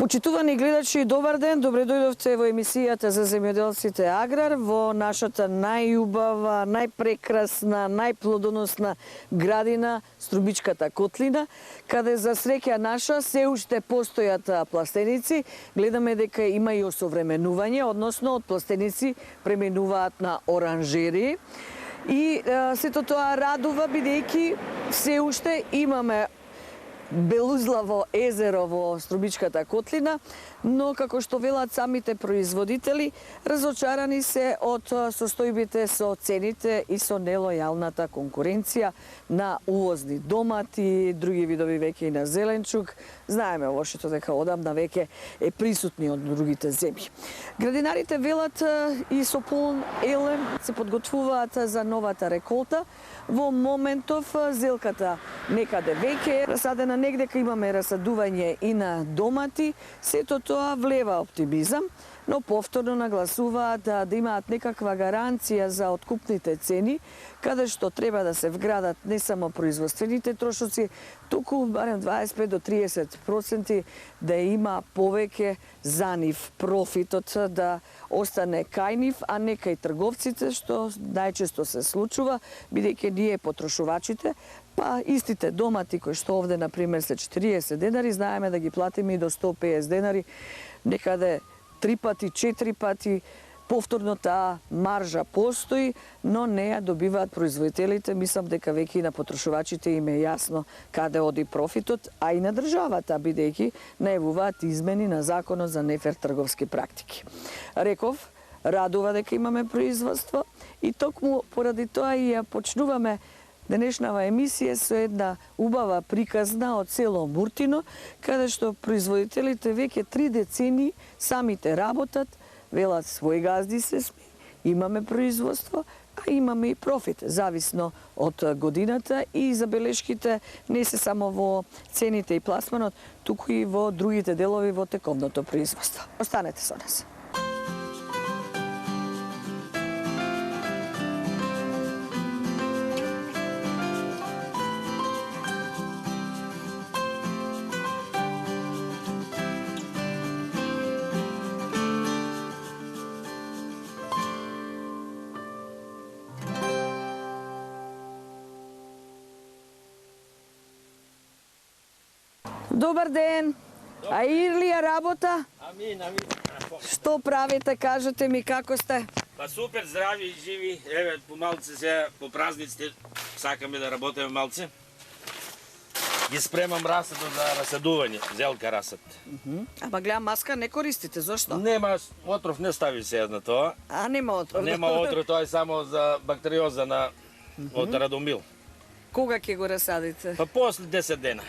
Почитувани гледачи, добар ден, добре дојдовте во емисијата за земјоделците Аграр во нашата најубава, најпрекрасна, најплодоносна градина Струмичката котлина, каде за среќа наша се уште постојат пластеници. Гледаме дека има и осовременување, односно од пластеници преминуваат на оранжери. И сето тоа радува бидејќи се уште имаме белузлаво езеро во Струмичката котлина, но како што велат самите производители, разочарани се од состојбите со цените и со нелојалната конкуренција на увозни домати, други видови веќе и на зеленчук. Знаеме лошото дека одамна веќе е присутни од другите земји. Градинарите велат и со полн елем се подготвуваат за новата реколта. Во моментов зелката некаде веќе е расадена, негдека имаме расадување и на домати. Сето тоа влева оптимизам, но повторно нагласуваат да имаат некаква гаранција за откупните цени, каде што треба да се вградат не само производствените трошоци, туку барем 25 до 30% да има повеќе за нив, профитот да остане кај нив, а не кај трговците, што најчесто се случува, бидејќи ние потрошувачите, па истите домати кои што овде например се 40 денари, знаеме да ги платиме и до 150 денари, некаде 3 пати, 4 пати. Повторно таа маржа постои, но не ја добиваат производителите. Мислам дека веќе и на потрошувачите им е јасно каде оди профитот, а и на државата, бидејќи најавуваат измени на законот за нефер трговски практики. Реков, радува дека имаме производство и токму поради тоа и ја почнуваме денешнава емисија со една убава приказна од село Муртино, каде што производителите веќе 3 децени самите работат, велат своји газди се сме, имаме производство, а имаме и профит, зависно од годината и забелешките не се само во цените и пласманот, туку и во другите делови во тековното производство. Останете со нас. Добар ден! А Ирлија работа? Амин. Што правите, кажете ми, како сте? Па супер, здрави и живи. Еве, по малце сега, по празниците, сакаме да работиме малце. Ги спремам расадот за расадување, зелка расад. Ама гледам, маска не користите, зошто? Нема отров, не стави се на тоа. А, нема отров? Нема отров, тоа е само за бактериоза од радомил. Кога ќе го расадите? Па после 10 дена.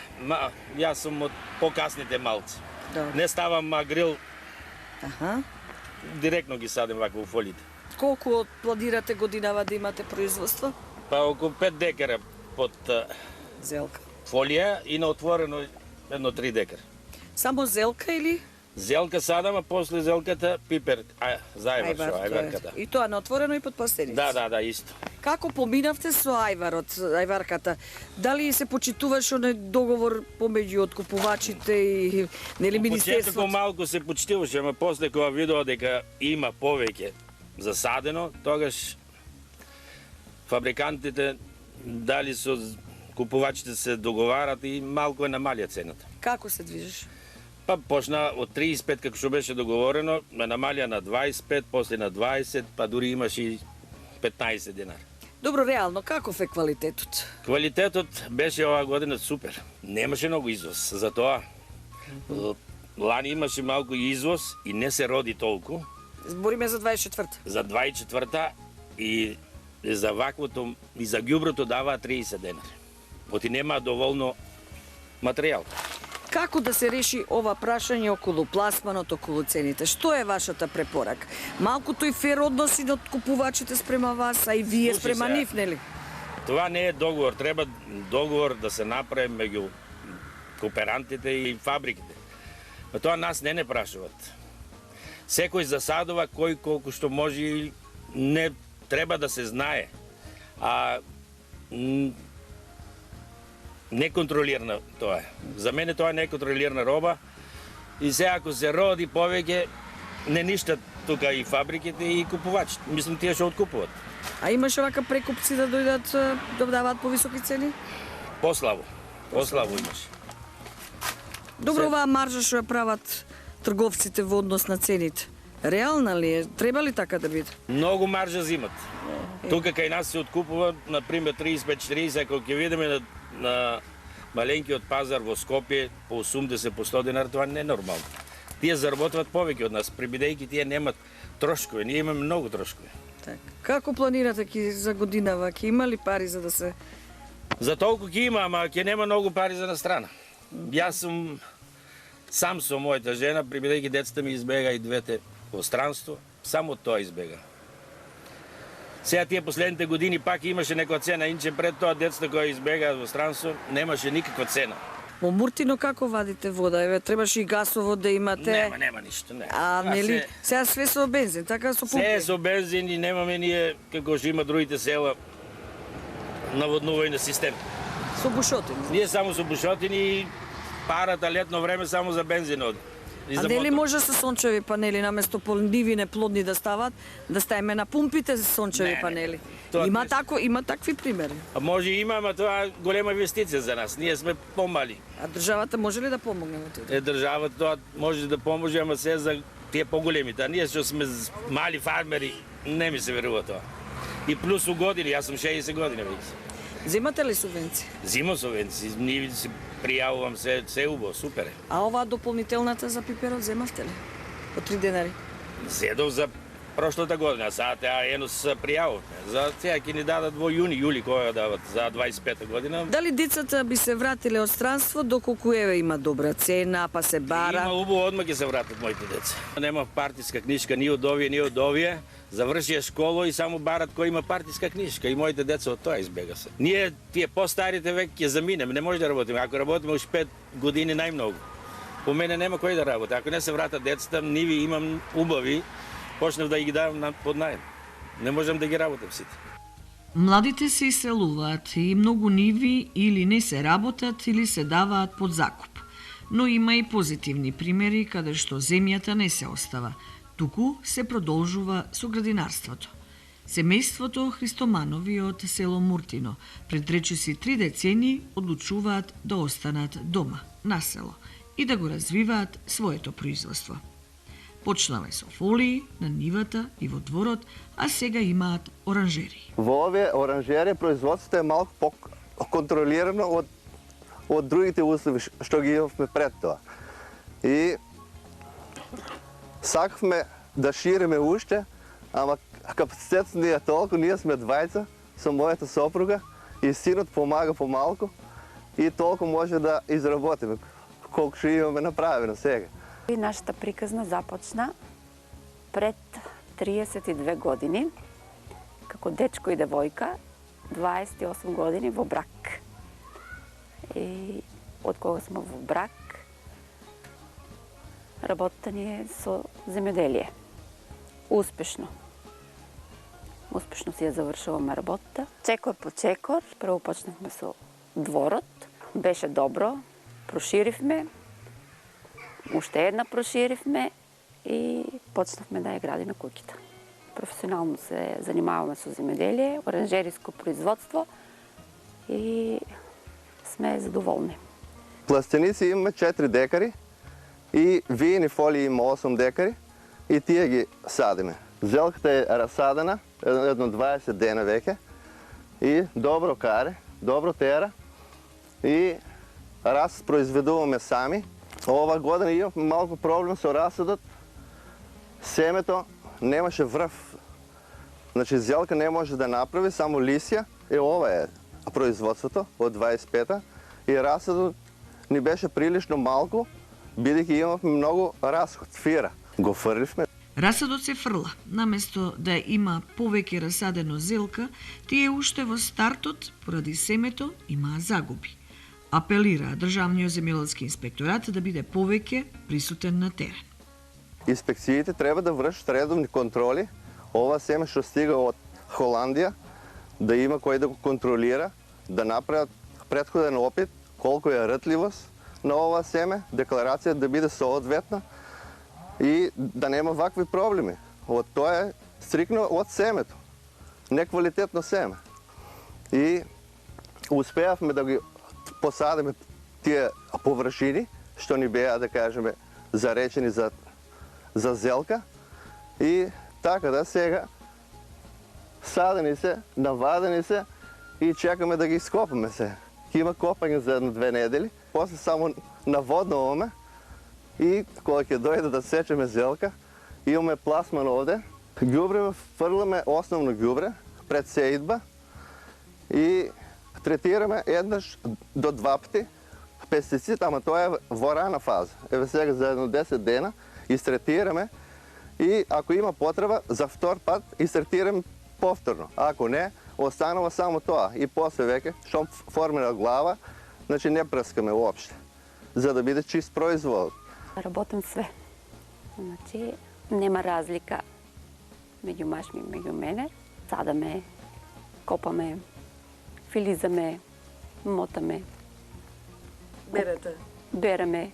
Јас сум од покасните малци. Добре. Не ставам грил, Аха. директно ги садим вака во фолите. Колку планирате годинава да имате производство? Па околу 5 декара под Зелка. фолија и на отворено едно 3 декара. Само зелка или? Зелка садам, а после зелката пипер, ајварката. И тоа на отворено и под пластеници? Да, исто. Како поминавте со ајварката? Дали се почитуваше оној договор помеѓу откупувачите и нели министерството? Почетокот малку се почитуваше, ама после кога видов дека има повеќе засадено, тогаш фабрикантите дали со купувачите се договарат и малку е намалија цената. Како се движиш? Па почна од 35 како што беше договорено, намалија на 25, после на 20, па дури имаше и 15 денари. Добро, реално, каков е квалитетот? Квалитетот беше оваа година супер. Немаше многу извоз, затоа лани имаше малку извоз и не се роди толку. Збориме за 24-та. За 24-та и за ваквото и за ѓуброто даваа 30 денари. Оти нема доволно материјал. Како да се реши ова прашање околу пласманот, околу цените? Што е вашата препорака? Малкуто и фер односи од купувачите спрема вас, а и вие спрема нив, нели? Това не е договор, треба договор да се направи меѓу кооперантите и фабриките. Но тоа нас не прашуват. Секој засадува кој колку што може и не треба да се знае. А неконтролирана тоа е. За мене тоа е неконтролирана роба И сега ако се роди повеќе, не ништат тука и фабриките и купувачите. Мислам, тие што откупуваат. А имаш вака прекупци да дојдат да даваат повисоки цени? Послабо имаш. Добро, оваа маржа што ја прават трговците во однос на цените, реална ли е? Треба ли така да биде? Многу маржа зимат. Тука кај нас се откупува, например, 35-40, ако ќе видиме на маленкиот пазар во Скопје по 80 по 100 динар, тоа не е нормално. Тие заработваат повеќе од нас, прибидејќи тие немат трошкови, ние имаме многу трошкови. Так. Како планирате за годинава? Ќе има ли пари за да се... За толку ќе има, ама ќе нема многу пари за на страна. Јас сум сам со мојата жена, прибидејќи децата ми избега и двете во странство, само тоа избега. Сега тие последните години пак имаше некоја цена, инче пред тоа децата кои избегаат во странство немаше никаква цена. Во Муртино како вадите вода? Еве, требаше и гасовод да имате. Нема ништо, не. А нели, сега све со бензин, така со пумпи. Се со бензин и немаме ние, како што има другите села, наводнување систем. Со бушотини. Ние само со бушотини и парата летно време само за бензин оди. А нели може со сончеви панели наместо нивине плодни да стават, да ставиме на пумпите за сончеви панели? Има такви примери. А може има, ама тоа голема инвестиција за нас. Ние сме помали. А државата може ли да помогне во тоа? Државата тоа може да поможе, ама се за тие поголемите. А ние што сме мали фармери, не ми се верува тоа. И плюс у години, јас сум 60 години веќе. Земате ли субвенции? Зимам субвенции, ние се пријавувам се убаво, супер е. А оваа дополнителната за пиперот земавте ли? По 3 денари? Зедов за прошлата година, сега теа енос пријавуваме. За сега ќе ни дадат во јуни, јули, која дават за 25-та година. Дали децата би се вратиле од странство доколку еве има добра цена, па се бара? Има убаво, одма ќе се вратат моите деца. Нема партиска книжка ни од овие, ни од овие. Завршија школа и само барат кој има партиска книжка и моите деца од тоа избега се. Ние тие постарите век ќе заминеме, не може да работиме. Ако работиме уш 5 години најмногу. По мене нема кој да работи. Ако не се вратат децата, ниви имам убави, почнав да ги давам под наем. Не можам да ги работам сите. Младите се иселуваат и многу ниви или не се работат или се даваат под закуп. Но има и позитивни примери каде што земјата не се остава, туку се продолжува со градинарството. Семејството Христоманови од село Муртино пред речиси 3 децени одлучуваат да останат дома, на село, и да го развиваат своето производство. Почнале со фолии на нивата и во дворот, а сега имаат оранжери. Во овие оранжери производството е малку поконтролирано од другите услови што ги имавме пред тоа. И сакавме да шириме уште, ама капацитетот не е толку, ние сме двајца со мојата сопруга и синот помага помалку и толку може да изработиме колку што имаме направено сега. И нашата приказна започна пред 32 години, како дечко и девојка, 28 години во брак. И од кога сме во брак, работата ни е со земјоделие. Успешно. Успешно си ја завршуваме работата. Чекор по чекор, прво почнавме со дворот. Беше добро, проширивме, уште една проширивме и почнавме да ја градиме куќата. Професионално се занимаваме со земјоделие, оранжериско производство и сме задоволни. Пластеници имаме 4 декари и виени фолии има 8 декари и тие ги садиме. Зелката е разсадена едно 20 дена веќе и добро каре, добро тера и раз произведуваме сами. Ова година имавме малку проблем со расадот. Семето немаше врв. Значи зелка не може да направи, само лисја. Ова е производството од 25-та и расадот ни беше прилично малку, бидејќи имавме многу расход, фира. Го фрливме. Расадот се фрла. Наместо да има повеќе расадено зелка, тие уште во стартот, поради семето, имаа загуби. Апелира Државниот земјоделски инспекторат да биде повеќе присутен на терен. Инспекциите треба да вршат редовни контроли. Ова семе што стига од Холандија, да има кој да го контролира, да направат претходен опит колку е ртливост, на ова семе, декларација да биде соодветна и да нема вакви проблеми. Тоа е стрикно од семето, неквалитетно семе. И успеавме да ги посадиме тие површини, што ни беа, да кажеме, заречени за зелка. И така да сега садени се, навадени се и чекаме да ги скопаме се. Има копање за 1-2 недели, после само наводнуваме и кога ќе дојде да сечеме зелка, имаме пласман овде. Ѓубре фрламе основно ѓубре пред сеидба и третираме еднаш до 2 пати пестицид, ама тоа е во рана фаза. Еве сега за 10 дена истретираме и ако има потреба за втор пат истретираме повторно. Ако не, останува само тоа и после веќе што формира глава, значи не прскаме уопште, за да биде чист производ. Работам све. Значи нема разлика меѓу машми и меѓу мене. Садаме, копаме, филизаме, мотаме, береме.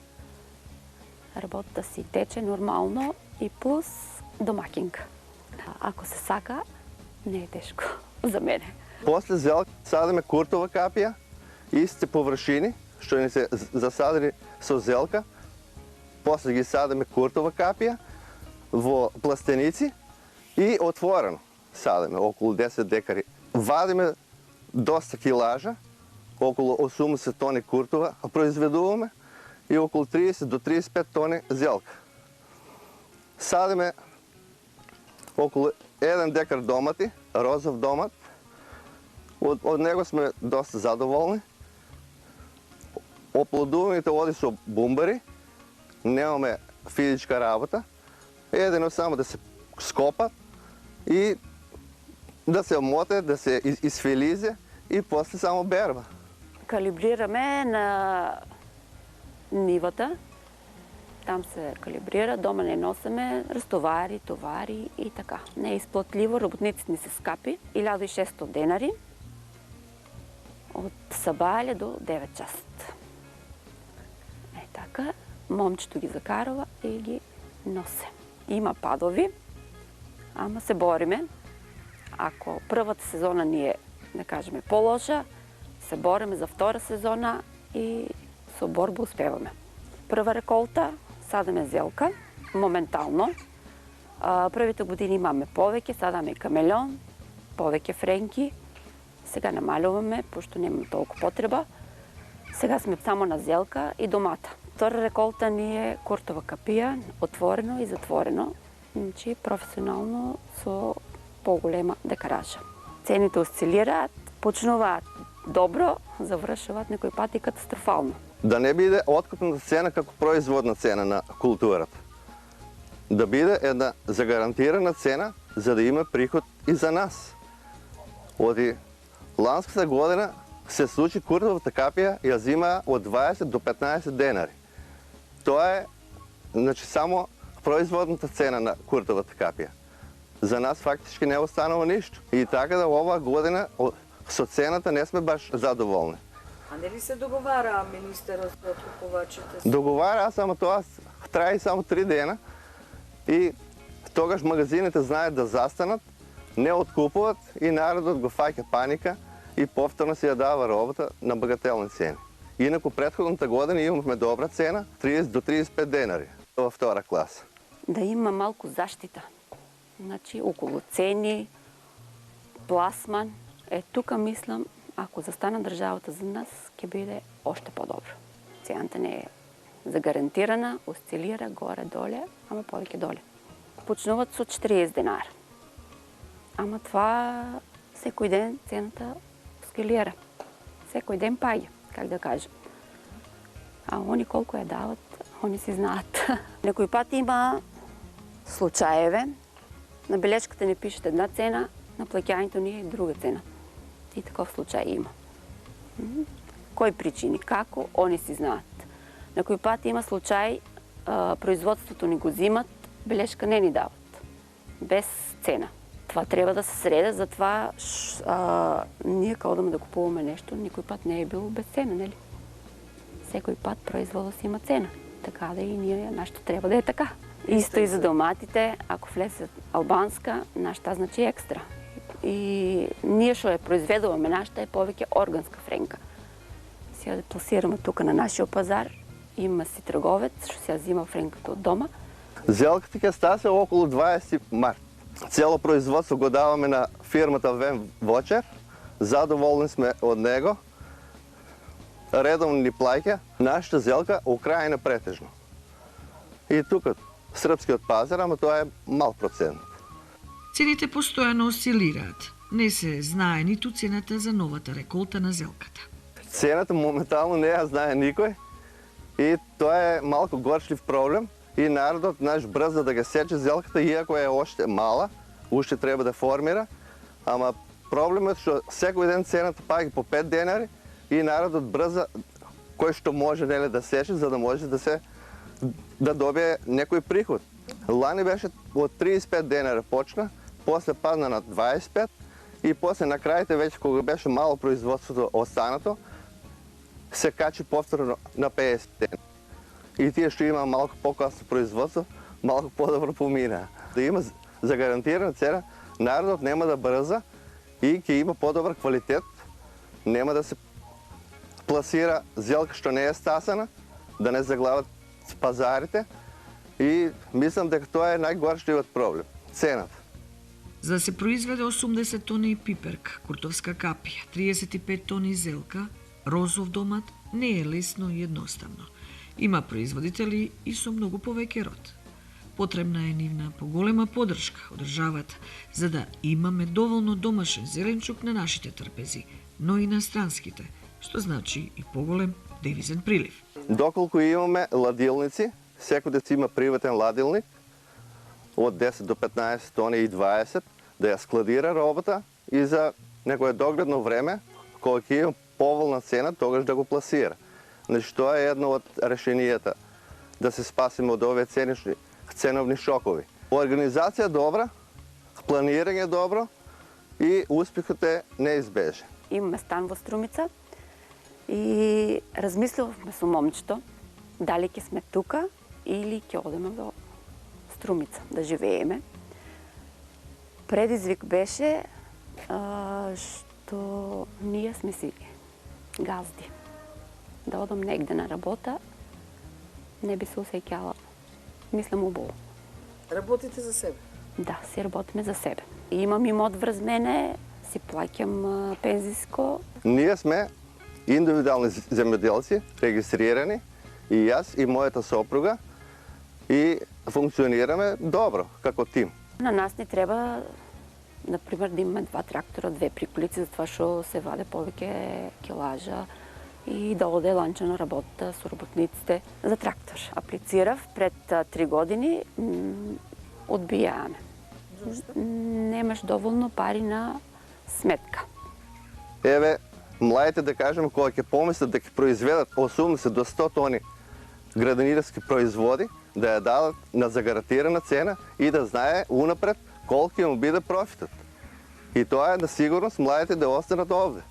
Работата си тече нормално и плюс домакинка. Ако се сака, не е тешко за мене. После зелка садиме куртова капија, истите површини што ни се засадени со зелка. После ги садиме куртова капија во пластеници и отворено садиме околу 10 декари. Вадиме доста килажа, околу 80 тони куртова произведуваме и околу 30 до 35 тони зелка. Садиме околу 1 декар домати, розов домат. Од него сме доста задоволни. Оплодуваните оди со бумбари, немаме физичка работа. Едино само да се скопат и да се омоте, да се изфилизе и после само берба. Калибрираме на нивата. Там се калибрира, дома не носиме разтовари, товари и така. Не е изплатливо, работниците ни се скапи. 1600 денари од сабајле до 9 часот. Е така, момчето ги закарува и ги носе. Има падови, ама се бориме. Ако првата сезона ни е, да кажеме, полоша, се бориме за втора сезона и со борба успеваме. Прва реколта садаме зелка, моментално. Првите години имаме повеќе, садаме и камелон, повеќе френки. Сега намалуваме, пошто немаме толку потреба. Сега сме само на зелка и домата. Втора реколта ни е куртова капија, отворено и затворено. Значи, професионално со поголема декаража. Цените осцилираат, почнуваат добро, завршуваат некои пати катастрофално. Да не биде откупната цена како производна цена на културата. Да биде една загарантирана цена за да има приход и за нас. Оди ланската година се случи куртовата капија ја зима од 20 до 15 денари. Тоа е, значи, само производната цена на куртовата капија. За нас фактички не останало ништо. И така да оваа година со цената не сме баш задоволни. А нели се договара министерот со откупувачите? Договара, само тоа трае само 3 дена и тогаш магазините знаат да застанат, не откупуват и народот го фаќа паника и повторно си ја дава робата на багателни цени. Инаку претходната година имавме добра цена, 30 до 35 денари во втора класа. Да има малку заштита. Значи, околу цени, пласман. Тука мислам, ако застана државата за нас, ќе биде оште подобро. Цената не е загарантирана, осцилира горе-доле, ама повеќе доле. Почнуваат со 40 денара. Ама това секој ден цената скалира. Секој ден паѓа, как да кажем. А они колку ја дават, они си знаат. Некој пат има случаеве, на бележката не пишат една цена, на плаќањето ни е друга цена. И таков случај има. Кои причини, како, они си знаат. Некој пат има случај, производството ни го зимат, бележка не ни дават. Без цена. Това треба да се среде, затова ние кога одаме да купуваме нешто, никој пат не е било без цена, нели? секој пат производот си има цена. Така да и ние, нашето треба да е така. Исто и за доматите, ако влезе албанска, нашата значи екстра. И ние што ја произведуваме, нашата е повеќе органска френка. Сега да пласираме тука на нашиот пазар, има си трговец што се зима френката од дома. Зелката ќе стасе околу 20 март. Цело производство го даваме на фирмата Вен Вочер. Задоволни сме од него. Редовно ни плаќа. Нашата зелка Украина претежно. И тука српскиот пазар, ама тоа е мал процент. Цените постојано осцилираат. Не се знае ниту цената за новата реколта на зелката. Цената моментално не ја знае никој и тоа е малку горчлив проблем и народот наш брза да ги сече зелката, иако е уште мала, уште треба да формира, ама проблемот што секој ден цената паѓа по 5 денари и народот брза кој што може да сече за да може да добие некој приход. Лани беше од 35 денара почна, после падна на 25 и после на крајите веќе кога беше мало производството останато, се качи повторно на 50 дена. И тие што има малку покасно производство, малку подобро помина. Да има за гарантирана цена, народот нема да брза и ќе има подобар квалитет, нема да се пласира зелка што не е стасана, да не заглават пазарите и мислам дека тоа е најгорчливиот проблем, цената. За да се произведе 80 тони пиперк, куртовска капија, 35 тони зелка, розов домат, не е лесно и едноставно. Има производители и со многу повеќе род. Потребна е нивна поголема поддршка од државата, за да имаме доволно домашен зеленчук на нашите трпези, но и на странските, што значи и поголем девизен прилив. Доколку имаме ладилници, секој да си има приватен ладилник, од 10 до 15 тони и 20, да ја складира робата и за некое догледно време, кога ќе има поволна цена, тогаш да го пласира. Значи, тоа е едно од решенијата, да се спасиме од овие ценовни шокови. Организација добра, планирање добро и успехот е неизбежен. Имаме стан во Струмица и размисливавме со момчето дали ќе сме тука или ќе одеме во Струмица да живееме. Предизвик беше што ние сме си газди. Да одам негде на работа, не би се осеќала, мислам, убаво. Работите за себе? Да, си работиме за себе. Имам имот врз мене, си плаќам пензиско. Ние сме индивидуални земјоделци, регистрирани, и јас и мојата сопруга, и функционираме добро, како тим. На нас ни треба, например, да имаме 2 трактора, 2 приколици, затоа што се ваде повеќе килажа и да оде ланчена работа со работниците за трактор. Аплицирав пред 3 години, одбијаме. Немаш доволно пари на сметка. Еве, младите, да кажем, кога ќе помислат да ќе произведат 80 до 100 тони градинарски производи, да ја дадат на загарантирана цена и да знае унапред колку ќе му биде профитот. И тоа е на сигурност младите да останат овде.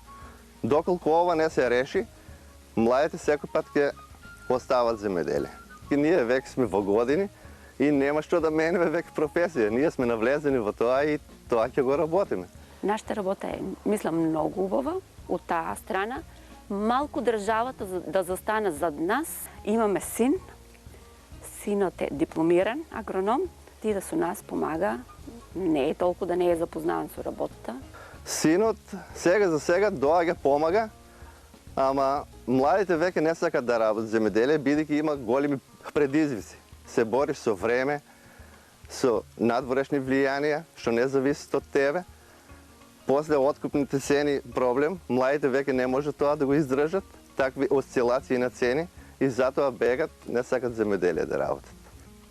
Доколку ова не се реши, младите секој пат ќе остават земјоделие. И ние веќе сме во години и нема што да менеме веќе професија. Ние сме навлезени во тоа и тоа ќе го работиме. Нашата работа е, мислам, многу убава од таа страна. Малку државата да застане зад нас. Имаме син. Синот е дипломиран агроном. Ти да со нас помага. Не е толку да не е запознаван со работата. Синот сега за сега доаѓа помага, ама младите веќе не сакат да работат земјоделие, бидејќи има големи предизвици. Се бориш со време, со надворешни влијанија, што не зависат од тебе. После откупните цени проблем, младите веќе не може тоа да го издржат, такви осцилации на цени и затоа бегат, не сакат земјоделие да работат.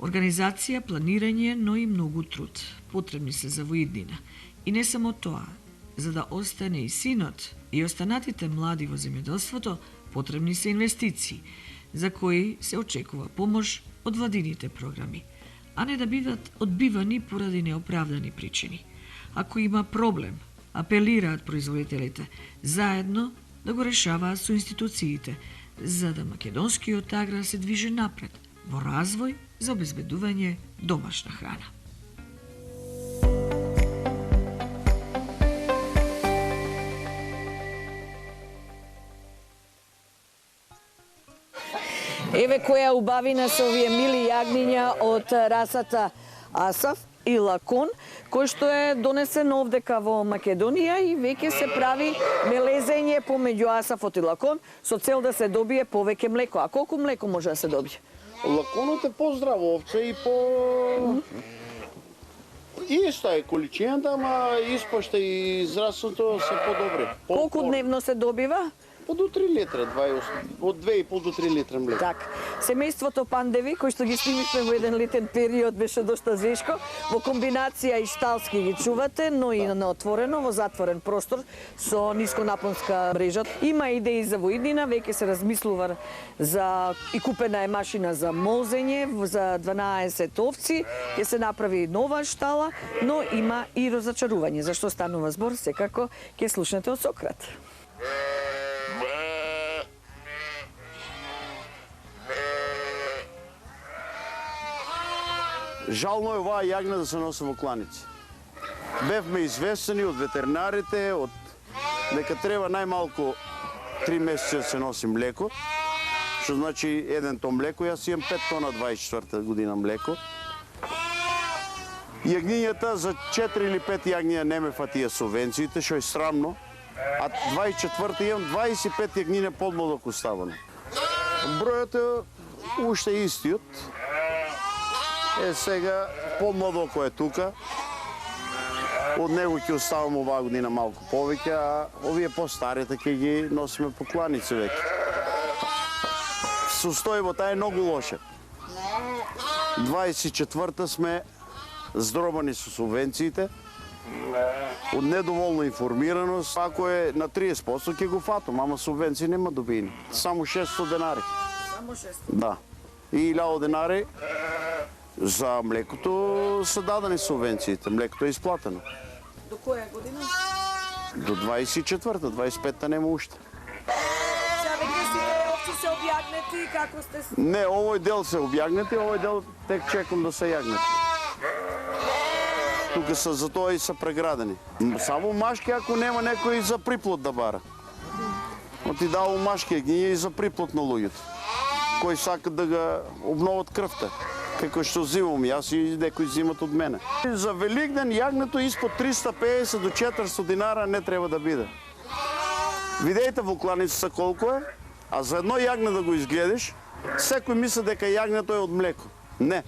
Организација, планирање, но и многу труд. Потребни се за воиднина. И не само тоа, за да остане и синот и останатите млади во земјоделството, потребни се инвестиции, за кои се очекува помош од владините програми, а не да бидат одбивани поради неоправдани причини. Ако има проблем, апелираат производителите заедно да го решаваат со институциите, за да македонскиот аграр се движи напред во развој за обезбедување домашна храна. Еве која убавина се овие мили јагниња од расата Асаф и Лакон, кој што е донесен овдека во Македонија и веќе се прави мелезење помеѓу Асафот и Лакон со цел да се добие повеќе млеко. А колку млеко може да се добие? Лаконот е поздраво овце и по... Иста е количината, ама испашта и здравството се подобри. Колку дневно се добива? По до 3 литра, од 2,5 до 3 литра млеко. Так, семејството Пандеви, кој што ги снимивме во еден летен период, беше дошта зешко. Во комбинација и шталски ги чувате, но и на отворено, во затворен простор, со нисконапонска мрежа. Има идеи за воиднина, веќе се размислува за и купена е машина за молзење, за 12 овци, ќе се направи нова штала, но има и разочарување. Зашто станува збор, секако ќе слушнете од Сократ. Жално е оваа јагна да се носи во кланици. Бевме известени од ветеринарите, дека треба најмалку 3 месеци да се носи млеко, што значи 1 тон млеко, јас имам 5 тона 24 година млеко. Јагнињата за 4 или 5 јагниња не ме фатија субвенциите, што е срамно, а 24 имам 25 јагниња подмладок оставано. Бројот е уште истиот. Сега подмладок е тука. Од него ќе оставам оваа година малку повеќе, а овие постарите ќе ги носиме по кланици веќе. Состојбата е многу лоша. 24-та сме здробани со субвенциите, од недоволна информираност. Ако е на 30% ќе го фатам, ама субвенции нема добиени. Само 600 денари. Само 600? Да. И 1000 денари за млекото са дадени субвенциите. Млекото е изплатено. До која година? До 24-та, 25-та нема уште. Сега веќе сите овци се објагнети, како сте... Не, овој дел се објагнети, овој дел тек чекам да се јагнети. Тука са за тоа и са преградени. Само машки ако нема некој за приплод да бара. Оти дава машки јагниња и за приплод на луѓето. Кој сакат да ga обноват крвта. Како што зимам јас и некои зимат од мене. За Великден јагнето испод 350 до 400 динара не треба да биде. Видејте во кланицата колку е, а за едно јагне да го изгледаш, секој мисли дека јагнето е од млеко. Не.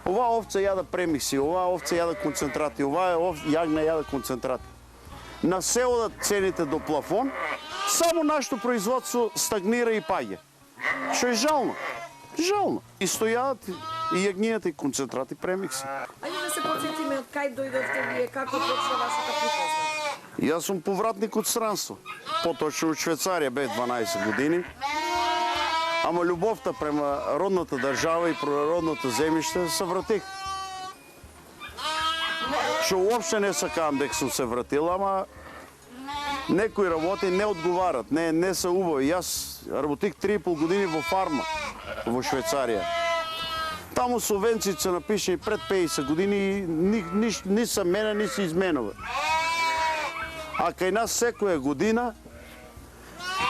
Оваа овца јада премикси, оваа овца јада концентрати, оваа јагна јада концентрати. На се одат цените до плафон, само нашето производство стагнира и паѓа. Што е жално. Жално. И стојат и јагнијата и концентрати премикси. Ајде да се подсетиме од кај дојдовте вие, како почна вашата припозна? Јас сум повратник од странство. Поточно од Швейцарија бев 12 години. Ама љубовта према родната држава и природното земјиште се вратих. Што уопште не сакам дека сум се вратил, ама некои работи не одговарат, не се убави. Јас работих 3,5 години во фарма во Швейцарија. Таму субвенциите се напишани пред 50 години и ни се мене, ни се изменува. А кај нас секоја година,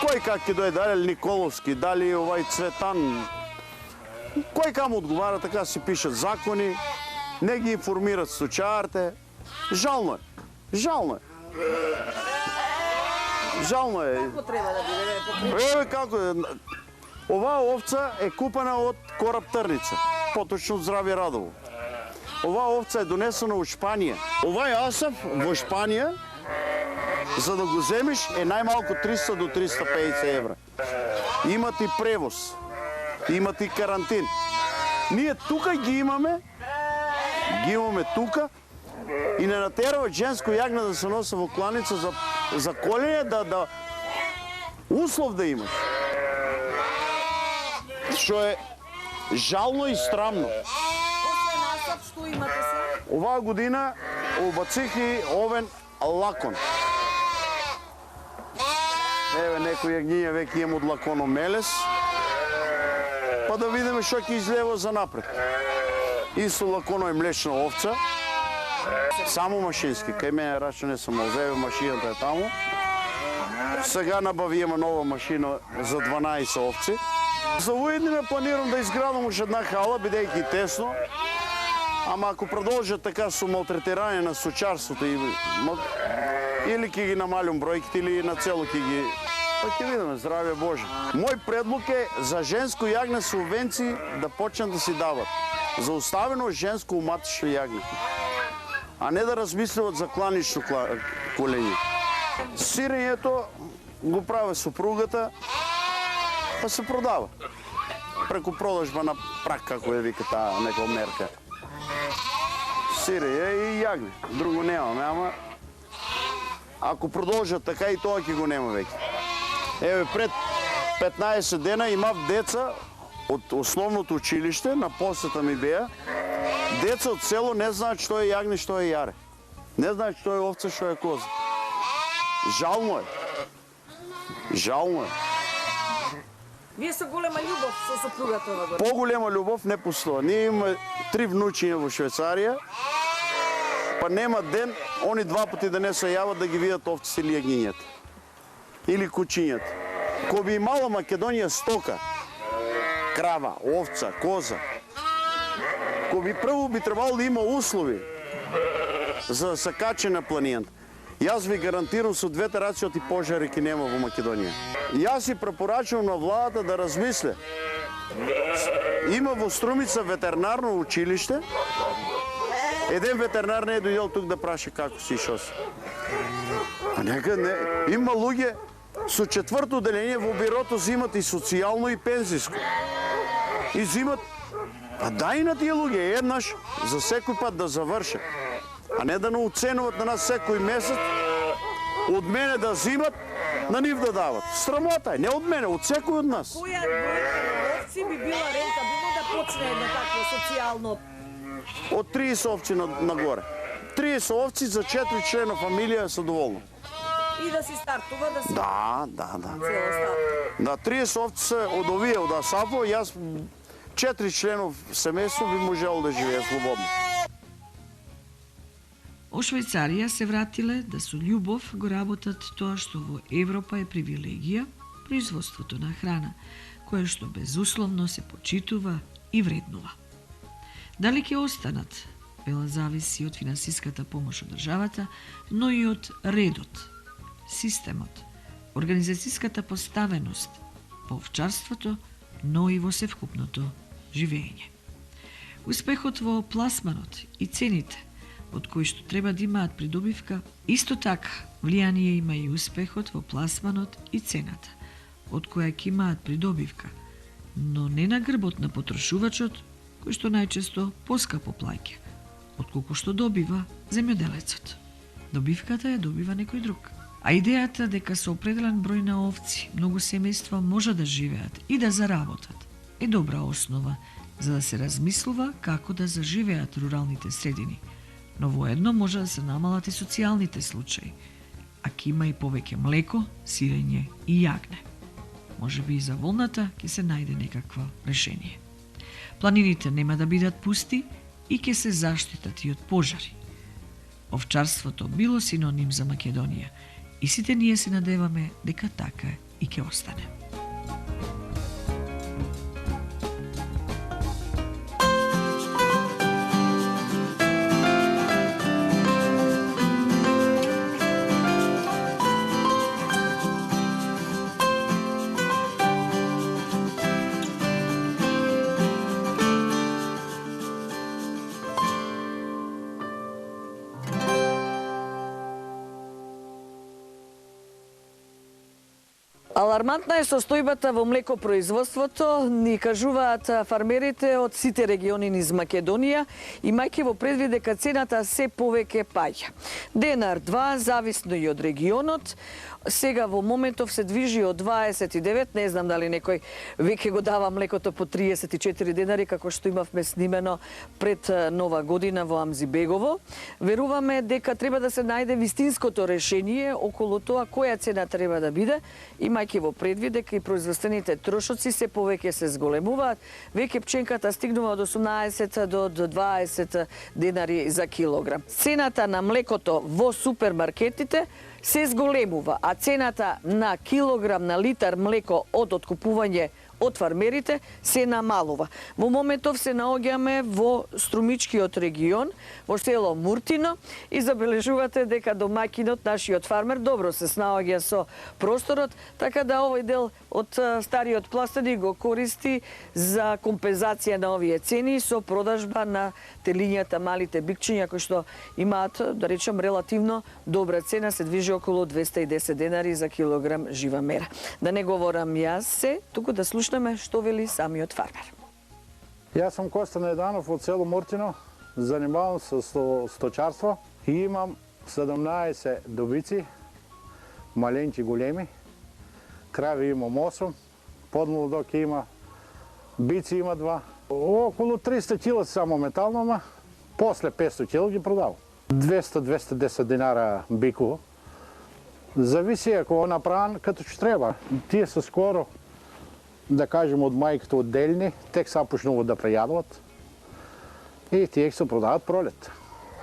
кој как ќе дојде, дали Николовски, дали овај Цветан, кој кам одговара, така си пишат закони, не ги информират сточарите. Жално е. Жално е. Жално е. Како треба да биде? Еве како е. Оваа овца е купена од кораб Трница, поточно од Здравје Радово. Оваа овца е донесена од Шпанија. Овај Асаф во Шпанија, за да го земеш, е најмалку 300 до 350 евра. Има ти превоз, има ти карантин. Ние тука ги имаме тука и не натерава женско јагна да се носи во кланица за колење, да услов да имаш. Што е жално и срамно. Освен Асаф, што имате се? Оваа година обацих и овен Лакон. Еве некои јагниња веќе имам од лаконо мелес, па да видиме што ќе излева за напред. Исто лаконо е млечна овца, само машински, кај мене раче не сам озеве, машината е таму. Сега набавиме нова машина за 12 овци. За воедниме планирам да изградам уште една хала, бидејќи тесно, ама ако продолжат така со малтретирање на сучарството или ќе ги намалим бројките или на цело ќе ги... Па ќе видиме, здравје Боже. Мој предлог е за женско јагне субвенции да почнат да си дават. За оставено женско уматично јагне. А не да размисливат за кланично колење. Сирењето го прави супругата, па се продава. Преку продажба на прак, како ја вика таа нека мерка. Сирење и јагне. Друго немаме, ама ако продолжат така и тоа ќе го нема веќе. Еве пред 15 дена имав деца од основното училиште, на посета ми беа. Деца од село не знаат што е јагне, што е јаре. Не знаат што е овца, што е коза. Жално е. Жално е. Вие со голема љубов со сопругата ова горе. Поголема љубов не постои. Ние имаме 3 внучиња во Швајцарија, па нема ден, они 2 пати да не се јават да ги видат овците или јагнињата. Или кучињата. Ко би имала Македонија стока, крава, овца, коза, ко би прво би требало да има услови за да се качи на планината. Јас ви гарантирам со 2 рациоти пожари ки нема во Македонија. Јас си препорачувам на владата да размисле. Има во Струмица ветеринарно училиште. Еден ветеринар не е дојдел тук да праша како си и шо си. А нека не. Има луѓе со 4-то одделение во бирото зимат и социјално и пензиско. И зимат. А дај на тие луѓе еднаш за секој пат да завршат. А не да не уценуват на нас секој месец, од мене да зимат, на нив да дават. Срамота е, не од мене, од секој од нас. Која бројка овци би била рентабилно да почне едно такво социјално? Од 30 овци нагоре. 30 овци за 4 члена фамилија се доволно. И да си стартува, да си... Да. Цело старт. Да, 30 овци се од овие, од Асафо, јас 4 членов семејство би можел да живее слободно. О Швајцарија се вратиле да со љубов го работат тоа што во Европа е привилегија, производството на храна, кое што безусловно се почитува и вреднува. Дали ќе останат, вела зависи од финансиската помош од државата, но и од редот, системот, организацијската поставеност во овчарството, но и во севкупното живење. Успехот во пласманот и цените од кои што треба да имаат придобивка, исто така влијание има и успехот во пласманот и цената, од која ќе имаат придобивка, но не на грбот на потрошувачот, кој што најчесто поскапо плаќа, отколку што добива земјоделецот. Добивката ја добива некој друг. А идејата дека со определен број на овци многу семејства може да живеат и да заработат е добра основа за да се размислува како да заживеат руралните средини, но воедно може да се намалат и социјалните случаи, а ќе има и повеќе млеко, сирење и јагне. Може би и за волната ќе се најде некакво решение. Планините нема да бидат пусти и ќе се заштитат и од пожари. Овчарството било синоним за Македонија и сите ние се надеваме дека така и ќе остане. Алармантна е состојбата во млекопроизводството, ни кажуваат фармерите од сите региони низ Македонија, имајќи во предвид дека цената се повеќе паѓа. Денар, два, зависно и од регионот, сега во моментов се движи од 29, не знам дали некој веќе го дава млекото по 34 денари, како што имавме снимено пред Нова година во Амзибегово. Веруваме дека треба да се најде вистинското решение околу тоа која цена треба да биде, имајќи во предвид дека и производствените трошоци се повеќе се зголемуваат. Веќе пченката стигнува од 18 до 20 денари за килограм. Цената на млекото во супермаркетите се зголемува, а цената на килограм на литар млеко од откупување од фармерите се намалува. Во моментов се наоѓаме во Струмичкиот регион, во село Муртино, и забележувате дека домаќинот, нашиот фармер, добро се снаоѓа со просторот, така да овој дел од стариот пластеник го користи за компензација на овие цени со продажба на телињата, малите бикчиња кои што имаат, да речем, релативно добра цена, се движи околу 210 денари за килограм жива мера. Да не говорам јас се, туку да слушнеме што вели самиот фармер. Јас сум Коста Најданов од село Муртино, занимавам се со сточарство и имам 17 добици, маленки големи, крави имам 8, подмолдок има, бици има 2. Околу 300 кила са моментално, ама после 500 кила ги продавам. 200-210 динара биково. Зависи ако го направам като че треба. Тие са скоро, да кажем, од мајката одделни, тек са почнуват да прејадуват и тие се продават пролет.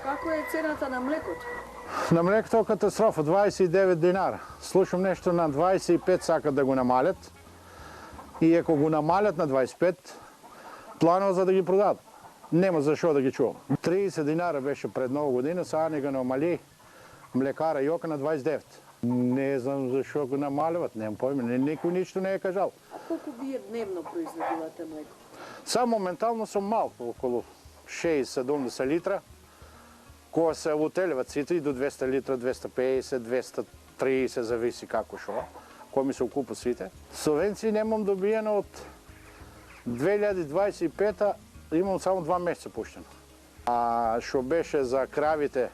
Како е цената на млекото? На млекото е катастрофа, 29 динара. Слушам нешто на 25 сакат да го намалят и ако го намалят на 25, планува за да ги продадат. Нема зашо да ги чувам. 30 динара беше пред Нова година, сега не го намали млекара Јока на 29. Не знам зашо го намаляват, немам појма, никој ништо не е кажал. А колку бие дневно производилате млеко? Само моментално сум малку, околу 60-70 литра, која се утеливат сите и до 200 литра, 250, 230, зависи како шо, кој ми се окупа сите. Субвенции немам добиено од 2025 имам само 2 месеца пуштено. А шо беше за кравите,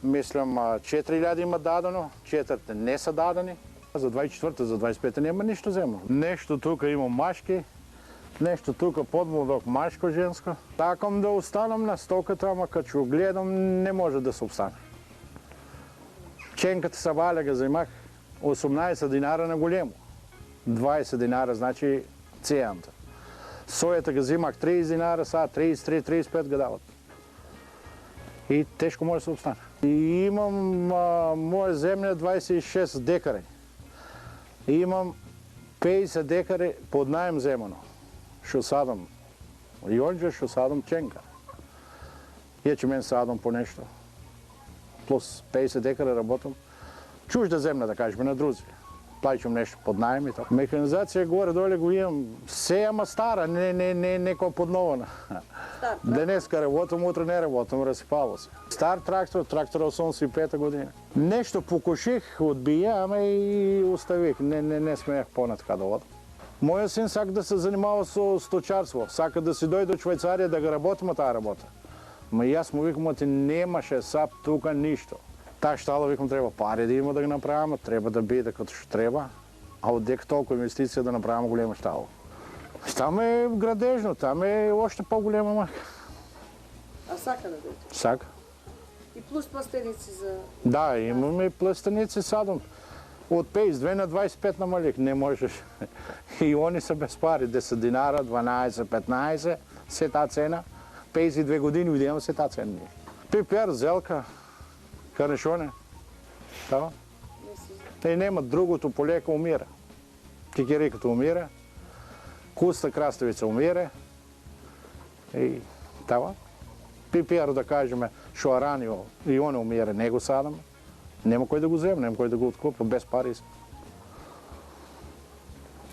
мислам 4000 има дадено, 4 не са дадени. За 24-та, за 25-та нема ништо земно. Нешто тука имам машки, нешто тука подмолдок машко, женско. Такам да останам на стоката, ама качу гледам не може да се обстане. Пченката са валя га вземах 18 динара на големо. 20 динара значи цената. Сојата га взимах 30 динара, сега 33-35 га дават. И тешко може да се обстане. И имам моја земја 26 декари. И имам 50 декари под најем земано. Шо садам јонџа, шо садам пченка. Јечемен садам по нешто. Плюс 50 декари работам. Чужда земја, да кажеме, на друзи. Плаќам нешто под најем и така. Механизација горе-доле го имам. Се ама стара, не поднована. Денеска работам, утре не работам, разсипало се. Стар трактор 85 година. Нешто покуших, одбија, ама и оставих. Не смеях понатака да одам. Мојот син сака да се занимава со сточарство. Сака да си дојде од Швајцарија да го работиме таа работа. Ма јас му викам, оти немаше сап тука ништо. Таа штала, викам, треба пари да има да го направиме, треба да биде като што треба, а одека толку инвестиција да направиме голема штала. Там е градежно, там е още по-голема марка. А сака да дојде? Сака. И плюс пластеници за... Да, имаме пластеници садом. Од 52 на 25 намалих, не можеш. И они са без пари, 10 динара, 12, 15, се таа цена. 52 години видимо се таа цена. Пипер, зелка, карнешоне. Тава. И нема другото, полека умира. Кикериката умира. Куста краставица умире и тава. Пипер, да кажеме, шоаранио и он умире, не го садаме. Нема кој да го земе, нема кој да го откупа, без пари.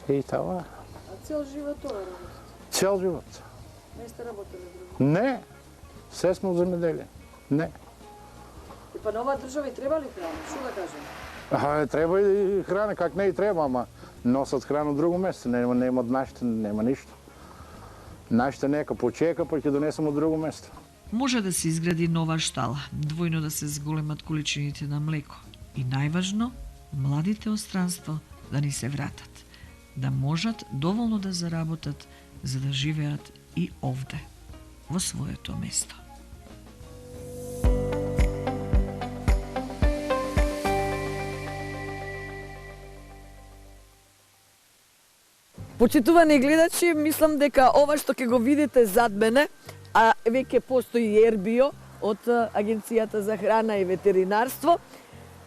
И тава. А цел живот тоа работите? Цел живот. Не сте работили друго? Не. Се сме в земеделие. Не. И па на оваа држава и треба ли храна? Што да кажем? Треба и храна, как не и треба, ама носат храна друго место. Нема од нашите, нема ништо. Нашите нека почека, па ќе донесем од друго место. Може да се изгради нова штала, двојно да се зголемат количините на млеко и најважно, младите од странство да ни се вратат, да можат доволно да заработат за да живеат и овде, во своето место. Почитувани гледачи, мислам дека ова што ќе го видите зад мене, а веќе постои Ербио од Агенцијата за храна и ветеринарство,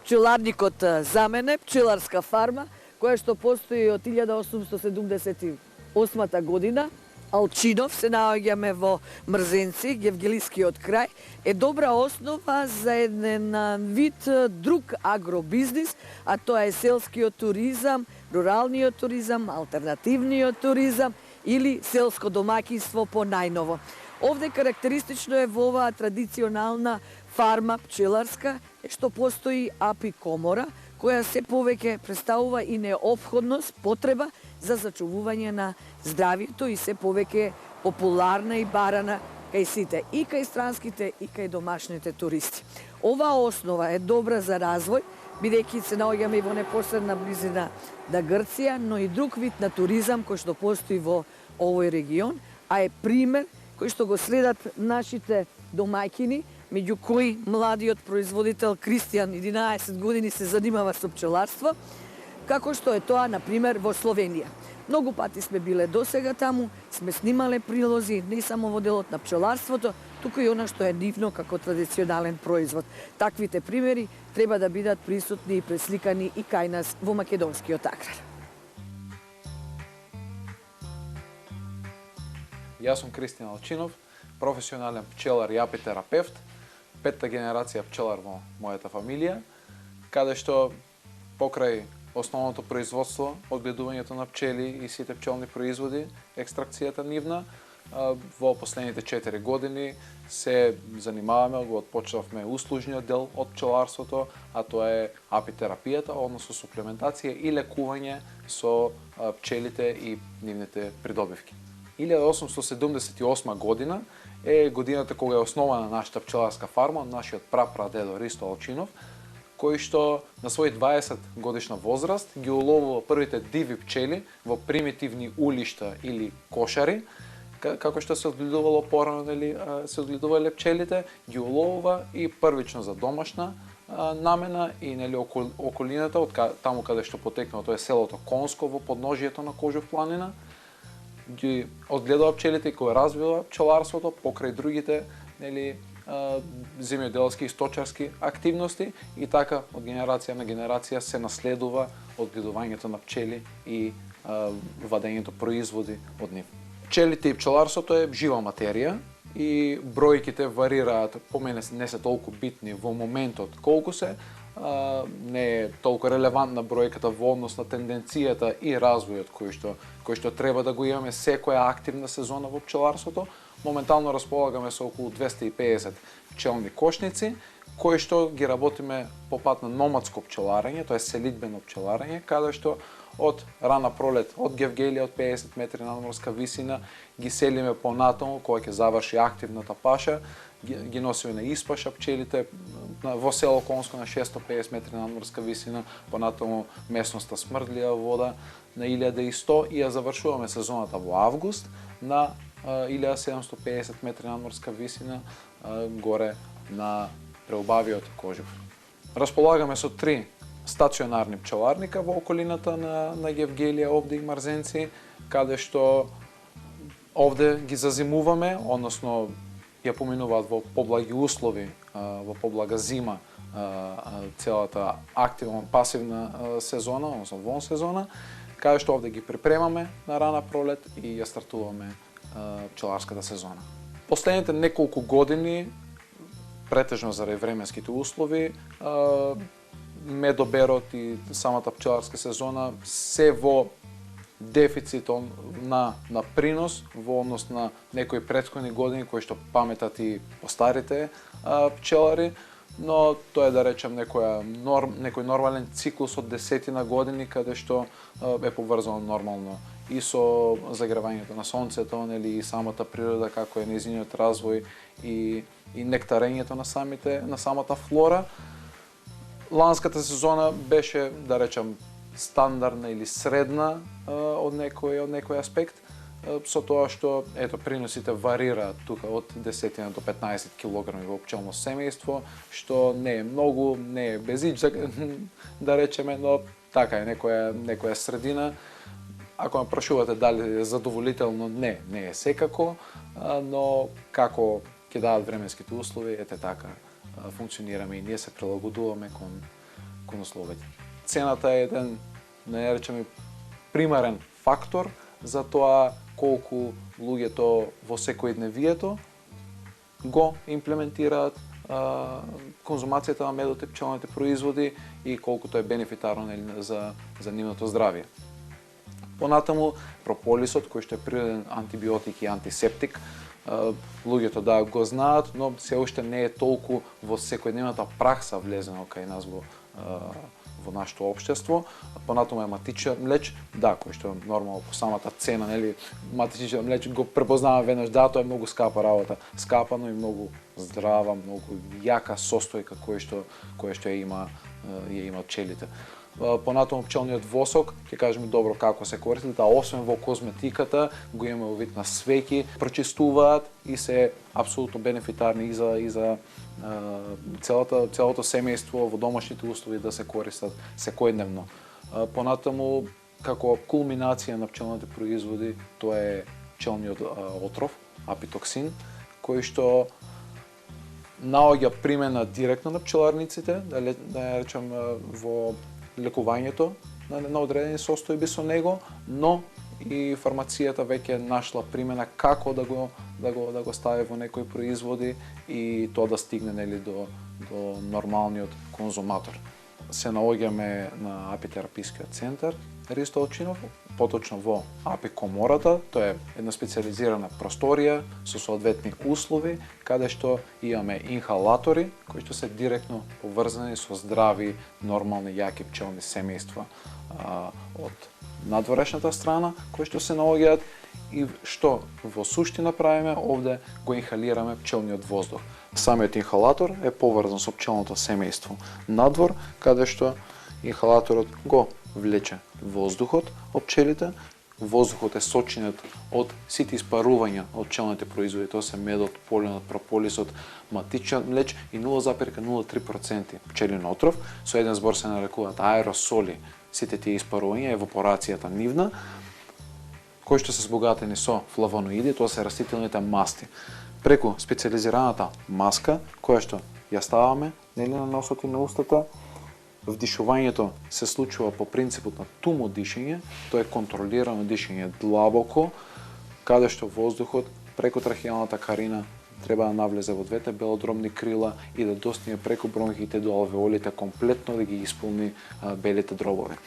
пчеларникот за мене, пчеларска фарма, која што постои од 1878 година, Алчинов, се наоѓаме во Мрзенци, Гевгелискиот крај, е добра основа за еден вид друг агробизнис, а тоа е селскиот туризам, руралниот туризам, алтернативниот туризам или селско домаќинство по најново. Овде карактеристично е во оваа традиционална фарма пчеларска, што постои апикомора, која се повеќе представува и неопходност, потреба за зачувување на здравието и се повеќе популарна и барана кај сите, и кај странските, и кај домашните туристи. Оваа основа е добра за развој, бидејќи се наоѓаме и во непосредна близина на Грција, но и друг вид на туризам кој што постои во овој регион, а е пример кој што го следат нашите домаќини, меѓу кои младиот производител Кристијан, 11 години, се занимава со пчеларство, како што е тоа, например, во Словенија. Многу пати сме биле досега таму, сме снимале прилози не само во делот на пчеларството, туку и она што е нивно како традиционален производ. Таквите примери треба да бидат присутни и пресликани и кај нас во македонскиот аграр. Јас сум Кристијан Алчинов, професионален пчелар и апитерапевт, петта генерација пчелар во мојата фамилија, каде што покрај основното производство, одгледувањето на пчели и сите пчелни производи, екстракцијата нивна, во последните 4 години се занимаваме, го отпочнавме услужниот дел од пчеларството, а тоа е апитерапијата, односно суплементација и лекување со пчелите и нивните придобивки. 1878 година е годината кога е основана нашата пчеларска фарма од нашиот прапрадедо Ристо Алчинов, кој што на свој 20 годишна возраст ги уловува првите диви пчели во примитивни улишта или кошари, како што се одгледувало порано, се одгледувале пчелите, ги уловува и првично за домашна намена и околината, од таму каде што потекнало, тоа е селото Конско во подножието на Кожув планина, ги одгледува пчелите и кој развива пчеларството покрај другите земјоделски и сточарски активности и така од генерација на генерација се наследува одгледувањето на пчели и вадењето производи од нив. Пчелите и пчеларството е жива материја и бројките варираат, по мене не се толку битни во моментот колку се, не е толку релевантна бројката во однос на тенденцијата и развојот кој што треба да го имаме секоја активна сезона во пчеларството. Моментално располагаме со околу 250 пчелни кошници, кои што ги работиме по пат на номадско пчеларење, тоа е селидбено пчеларење, каде што од рана пролет, од Гевгелија, од 50 метри надморска висина, ги селиме понатаму, кога ќе заврши активната паша, ги носиме на испаша пчелите во село Конско на 650 метри надморска висина, понатаму местноста Смрдлија вода на 1100 и ја завршуваме сезоната во август на 1750 метри надморска висина горе на преубавиот Кожув. Располагаме со 3 стационарни пчеларника во околината на Гевгелија, овде и Мрзенци, каде што овде ги зазимуваме, односно ја поминуваат во поблаги услови, во поблага зима, целата активна пасивна сезона, односно вон сезона, каде што овде ги припремаме на рана пролет и ја стартуваме пчеларската сезона. Последните неколку години, претежно заради временските услови, медоберот и самата пчеларска сезона се во дефицит на принос во однос на некои претходни години кои што паметат и постарите пчелари, но тоа е да речем некој нормален циклус од десетина години каде што е поврзано нормално и со загревањето на сонцето, и самата природа како е нејзиниот развој и нектарењето на самата флора. Ланската сезона беше, да речам, стандардна или средна од некој аспект, со тоа што приносите варираат тука од 10 до 15 кг во пчелно семејство, што не е многу, не е безич, да речеме, но така е некоја средина. Ако ме прашувате дали е задоволително, не е секако, но како ќе дадат временските услови, така функционираме и ние се прилагодуваме кон условите. Цената е еден, не речеме, примарен фактор за тоа колку луѓето во секојдневието го имплементираат конзумацијата на медот и пчелните производи и колку тоа е бенефитарно за нивното здравје. Понатаму, прополисот, кој што е природен антибиотик и антисептик, луѓето го знаат, но се уште не е толку во секојдневната пракса влезено кај нас во нашето општество. Понатаму е матичен млеч, кој што нормално по самата цена, нели, матичен млеч го препознаваме веднаш, тоа е многу скапа работа, скапа, но и многу здрава, многу јака состојка која што ја има пчелите. Понатаму пчелниот восок, ќе кажеме добро како се користи, освен во козметиката, го имаме во вид на свеќи, прочистуваат и се апсолутно бенефитарни и за целото семејство во домашните услови да се користат секојдневно. Понатаму, како кулминација на пчелните производи, тоа е пчелниот отров, апитоксин, кој што наоѓа примена директно на пчеларниците, да речем во лекувањето на одредени состојби со него, но и фармацијата веќе нашла примена како да го стави во некои производи и тоа да стигне до нормалниот конзуматор. Се наоѓаме на апитерапискиот центар Ристо Олчинов, поточно во апикомората, тоа е една специализирана просторија со соодветни услови, каде што имаме инхалатори кои што се директно поврзани со здрави, нормални, јаки пчелни семејства од надворешната страна, кои што се наоѓаат и што во суштина правиме, овде го инхалираме пчелниот воздух. Самиот инхалатор е поврзан со пчелното семејство надвор, каде што инхалаторот го влече воздухот од пчелите. Воздухот е сочинет од сите испарувања од пчелните производи, тоа се медот, поленот, прополисот, матичен млеч и 0,03% пчелин отров, со еден збор се нарекуваат аеросоли, сите тие испарувања, евапорацијата нивна, кои што се збогатени со флавоноиди, тоа се растителните масти. Преку специализираната маска, која што ја ставаме на носот и на устата, вдишувањето се случува по принципот на тумо дишење, тоа е контролирано дишење длабоко, каде што воздухот преку трахеалната карина треба да навлезе во двете белодробни крила и да достигне преку бронхите до алвеолите комплетно да ги исполни белите дробови.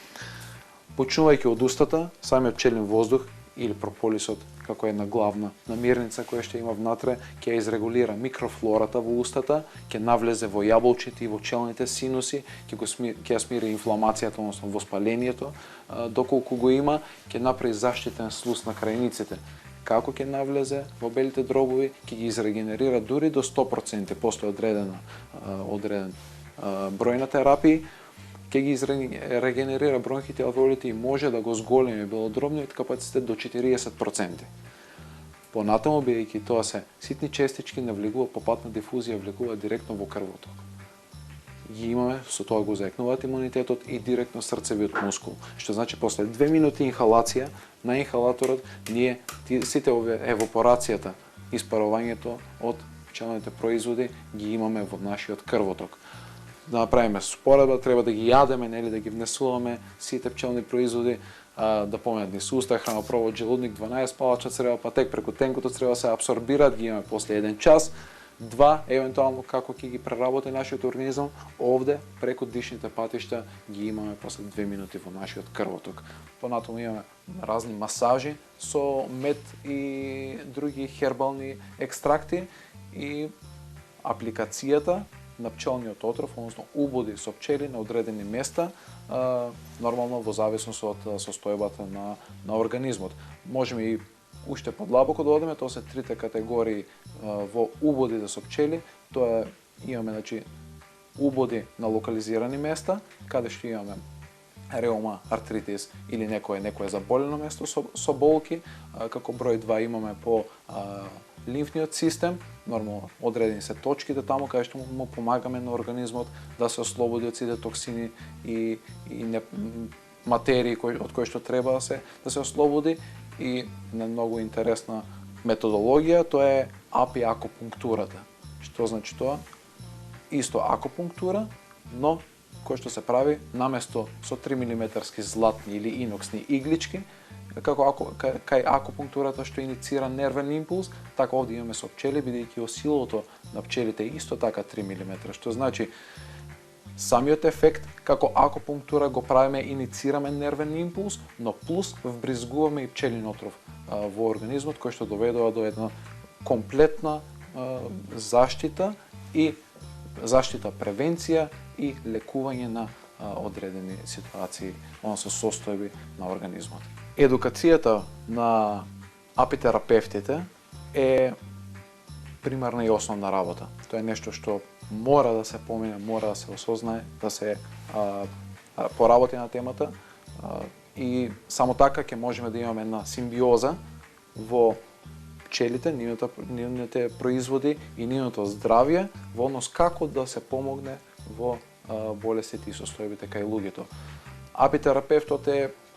Почнувајќи од устата, самиот пчелин воздух или прополисот, како една главна намирница која што има внатре, ќе изрегулира микрофлората во устата, ќе навлезе во јаболчите и во пчелните синуси, ќе ја смири инфламацијата, односно воспалението, доколку го има, ќе направи заштитен слуз на крајниците. Како ќе навлезе во белите дробови, ќе ги изрегенерира дури до 100%, постои одреден број на терапии, ќе ги регенерира бронхите, алвеолите и може да го зголеми белодробниот капацитет до 40%. Понатаму, бидејќи тоа се ситни честички, навлегува по пат на дифузија, влегува директно во крвоток. Ги имаме, со тоа го заекнуваат имунитетот и директно срцевиот мускул. Што значи, после 2 минути инхалација на инхалаторот, ние сите овие евапорацијата, испарувањето од пчелните производи ги имаме во нашиот крвоток. Да направиме споредба, треба да ги јадеме, нели, да ги внесуваме сите пчелни производи, да поминат низ уста, хранопровод, желудник, 12 палача црева, па тек преку тенкото црева се абсорбираат, ги имаме после 1 час, 2, евентуално како ќе ги преработи нашиот организам, овде преку дишните патишта ги имаме после 2 минути во нашиот крвоток. Понатаму имаме разни масажи со мед и други хербални екстракти и апликацијата на пчелниот отров, односно убоди со пчели на одредени места, нормално во зависност од состојбата на организмот. Можеме и уште подлабоко да одиме, тоа се трите категории во убодите со пчели. Тоа имаме, значи, убоди на локализирани места, каде што имаме реума, артритис или некое заболено место со болки. Како број 2 имаме по лимфниот систем, нормално одредени се точките таму каде што му помагаме на организмот да се ослободи од сите токсини и материи од кои што треба да се ослободи. И на многу интересна методологија, тоа е апиакупунктурата. Што значи тоа? Исто акупунктура, но кој што се прави наместо со 3 мм златни или иноксни иглички, кај акупунктурата што иницира нервен импулс, така овде имаме со пчели, бидејќи осилото на пчелите е исто така 3 мм, што значи самиот ефект како акупунктура го правиме, иницираме нервен импулс, но плюс вбризгуваме и пчелин отров во организмот, кој што доведува до една комплетна заштита, превенција и лекување на одредени ситуации, односно состојби на организмот. Едукацијата на апитерапевтите е примарна и основна работа. Тоа е нешто што мора да се помине, мора да се осознае, да се поработи на темата и само така ќе можеме да имаме една симбиоза во пчелите, нивните производи и нивното здравје во однос како да се помогне во болестите и состојбите кај луѓето. Апитерапевтот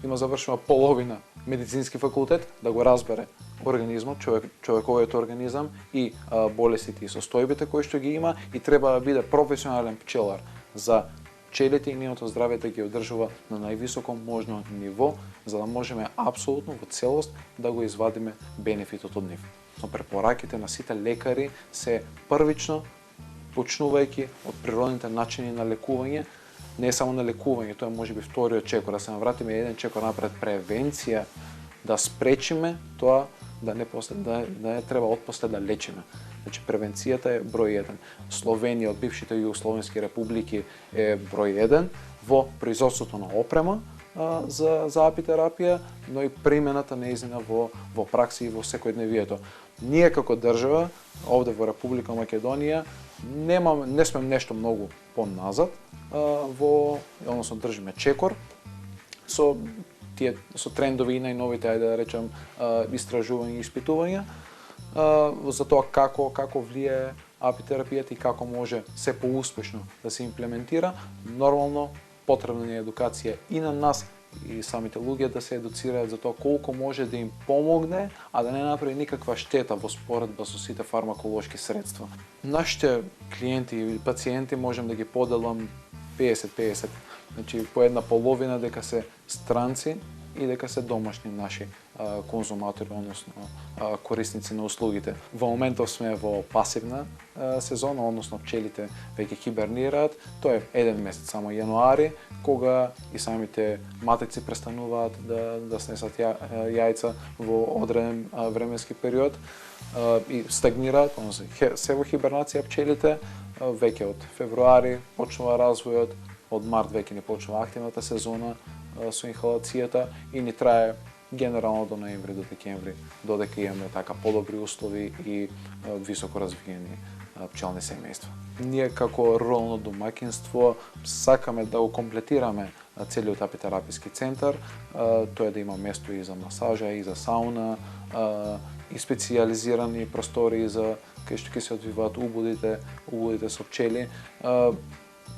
има завршено половина медицински факултет да го разбере организмот, човековиот организам и болестите и состојбите кои што ги има и треба да биде професионален пчелар за пчелите и нивното здравје да ги одржува на највисоко можно ниво, за да можеме апсолутно во целост да го извадиме бенефитот од нив. Но препораките на сите лекари се првично, почнувајќи од природните начини на лекување, не само на лекување, тоа може би вториот чекор, да се навратиме еден чекор напред, превенција, да спречиме тоа да не треба отпосле да лечиме. Значи превенцијата е број 1. Словенија од бившите југословенски републики е број 1 во производството на опрема за апитерапија, но и примената неизина во пракси и во секојдневието. Ние како држава овде во Република Македонија не сме нешто многу поназад односно држиме чекор со трендови и најновите, ајде да речем, истражувања и испитувања за тоа како влијае апитерапијата и како може се поуспешно да се имплементира. Нормално потребна е едукација и на нас и самите луѓе да се едуцираат за тоа колку може да им помогне, а да не направи никаква штета во споредба со сите фармаколошки средства. Нашите клиенти или пациенти можем да ги поделам 50-50. Значи по една половина дека се странци и дека се домашни наши конзуматори, односно корисници на услугите. Во моментов сме во пасивна сезона, односно пчелите веќе хибернираат. Тоа е еден месец, само јануари, кога и самите матици престануваат да снесат јајца во одреден временски период и стагнираат, односно се во хибернација пчелите. Веќе од февруари почнува развојот, од март веќе ни почнува активната сезона со инхалацијата и ни трае генерално до ноември, до декември, додека имаме така подобри услови и високо развиени пчелни семејства. Ние како рурално домаќинство сакаме да го комплетираме целиот апитераписки центар, тоа е да има место и за масажа, и за сауна, и специјализирани простори за кај што ќе се одвиваат убодите со пчели.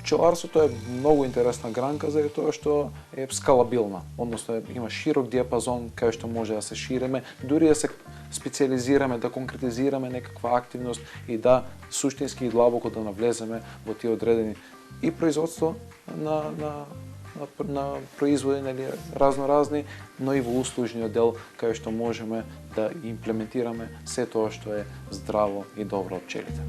Пчеларството е многу интересна гранка заради тоа што е скалабилна, односно има широк диапазон кај што може да се шириме, дури да се специјализираме, да конкретизираме некаква активност и да суштински и длабоко да навлеземе во тие одредени и производство на производи разноразни, но и во услужниот дел кај што можеме да имплементираме се тоа што е здраво и добро од пчелите.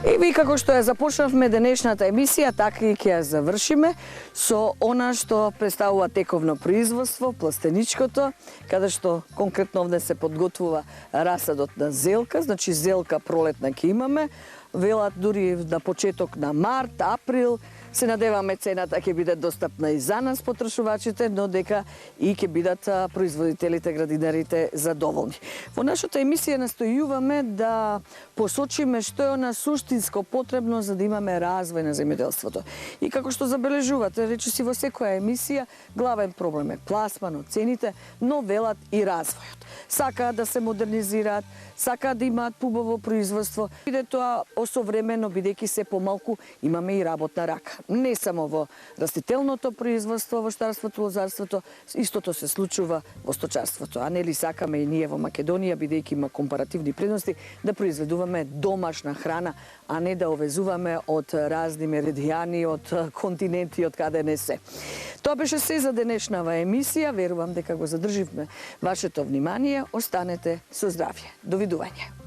И како што ја започнавме денешната емисија, така и ќе ја завршиме со она што представува тековно производство, пластеничкото, каде што конкретно овде се подготвува расадот на зелка, значи зелка пролетна ќе имаме, велат дури на почеток на март, април, Се надеваме цената ќе биде достапна и за нас потрошувачите, но дека и ќе бидат производителите, градинарите задоволни. Во нашата емисија настојуваме да посочиме што е она суштинско потребно за да имаме развој на земјоделството. И како што забележувате, речиси во секоја емисија, главен проблем е пласманот, цените, но велат и развојот. Сакаат да се модернизираат, сакаат да имаат пубаво производство. Биде тоа осовремено, бидејќи се помалку имаме и работна рака. Не само во растителното производство, во штарството, лозарството, истото се случува во сточарството. А нели сакаме и ние во Македонија, бидејќи има компаративни предности, да произведуваме домашна храна, а не да овезуваме од разни меридијани, од континенти, од каде не се. Тоа беше се за денешнава емисија. Верувам дека го задрживме вашето внимание. Останете со здравје. Довидување.